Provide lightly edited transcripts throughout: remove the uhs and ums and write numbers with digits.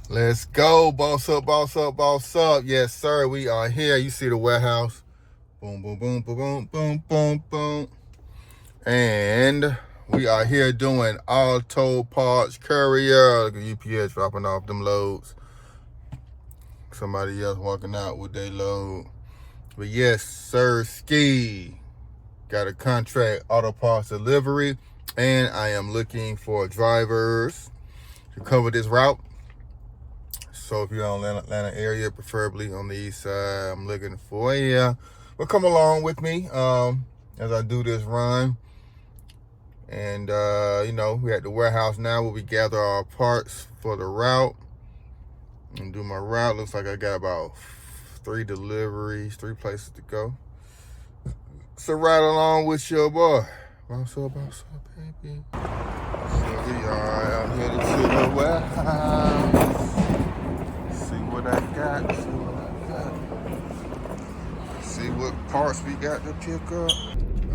Let's go. Boss up, boss up, boss up. Yes, sir. We are here. You see the warehouse. Boom, boom, boom, boom, boom, boom, boom, boom. And we are here doing auto parts courier. Look at UPS dropping off them loads. Somebody else walking out with their load. But yes, sir, ski. Got a contract auto parts delivery. And I am looking for drivers to cover this route. So if you're on the Atlanta area, preferably on the east side, I'm looking for you. Well, come along with me as I do this run. And, we're at the warehouse now where we gather our parts for the route. And do my route. Looks like I got about 3 deliveries, 3 places to go. So ride along with your boy. Boss up, baby. So we are out headed to the warehouse. See what I got, see what parts we got to pick up.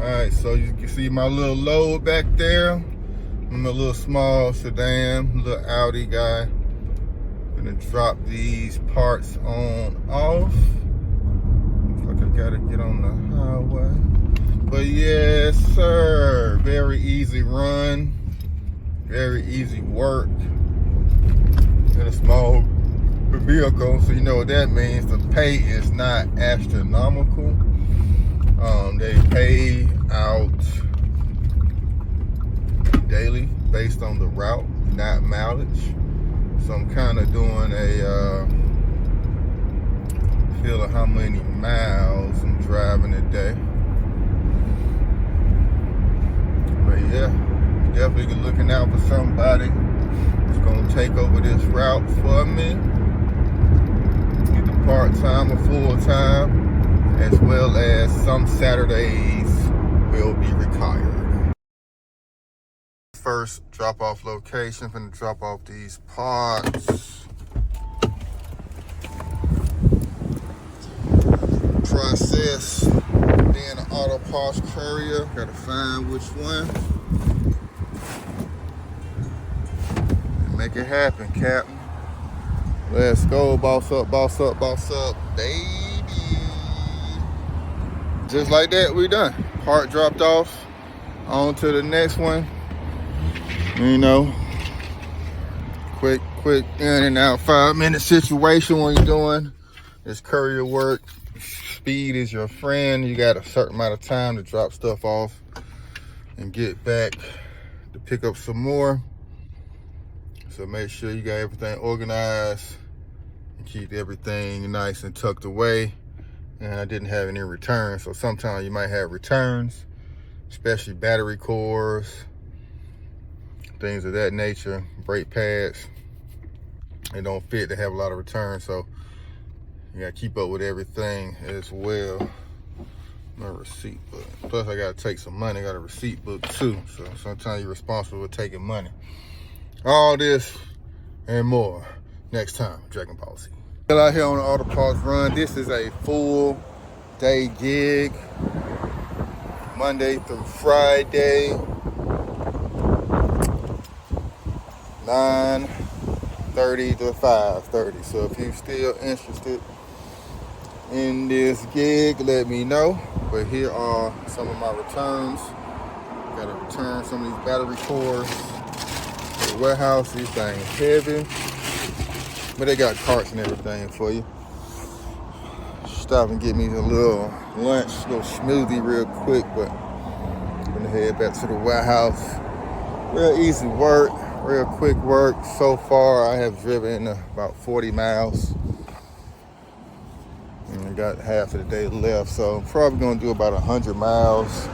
All right, so you can see my little load back there. I'm a little small sedan, little Audi guy. Gonna drop these parts on off. Looks like I gotta get on the highway. But yes, sir, very easy run, very easy work. In a small vehicle, so you know what that means. The pay is not astronomical. They pay out daily based on the route, not mileage. So I'm kind of doing a feel of how many miles I'm driving a day. But yeah, definitely looking out for somebody who's gonna take over this route for me. Either part-time or full-time, as well as some Saturdays will be retired. First drop-off location, I'm gonna drop off these parts. Process being an auto parts courier, gotta find which one. Make it happen, Captain. Let's go, boss up, boss up, boss up, baby. Just like that, we done. Part dropped off, on to the next one. You know, quick in and out, 5-minute situation when you're doing this courier work. Speed is your friend. You got a certain amount of time to drop stuff off and get back to pick up some more. So make sure you got everything organized and keep everything nice and tucked away. And I didn't have any returns, so sometimes you might have returns, especially battery cores, things of that nature, brake pads. They don't fit, they have a lot of returns, so you gotta keep up with everything as well. My receipt book. Plus I gotta take some money, I got a receipt book too, so sometimes you're responsible for taking money. All this and more next time, Dragon Ball Z. Still out here on the auto parts run. This is a full day gig, Monday through Friday, 9:30 to 5:30. So if you're still interested in this gig, let me know. But here are some of my returns. Gotta return some of these battery cores. The warehouse, these things heavy, but they got carts and everything for you. Stop and get me a little lunch, a little smoothie real quick, but I'm gonna head back to the warehouse. Real easy work, real quick work. So far I have driven about 40 miles and I got half of the day left, so I'm probably gonna do about 100 miles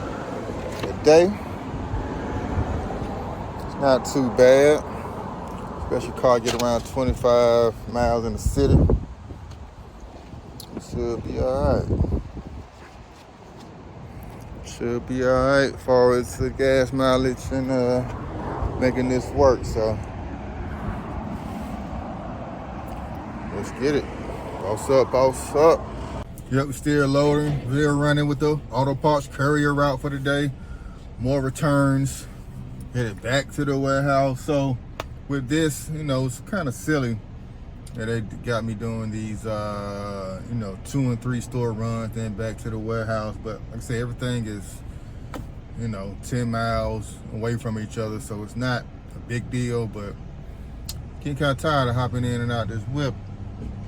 a day. Not too bad, especially car get around 25 miles in the city. It should be all right. Should be all right as far as the gas mileage and making this work. So let's get it. Boss up, boss up. Yep, still loading, still running with the auto parts courier route for the day. More returns. Headed back to the warehouse. So with this, it's kind of silly Yeah, they got me doing these, you know, 2 and 3 store runs, then back to the warehouse. But like I say, everything is, you know, 10 miles away from each other, so it's not a big deal. But getting kind of tired of hopping in and out this whip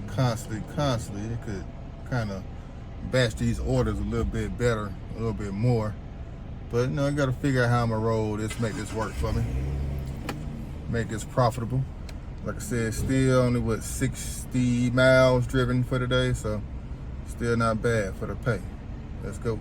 constantly. It could kind of batch these orders a little bit better, a little bit more. But you know, I got to figure out how I'm gonna roll this, make this work for me, make this profitable. Like I said, still only what 60 miles driven for the day, so still not bad for the pay. Let's go.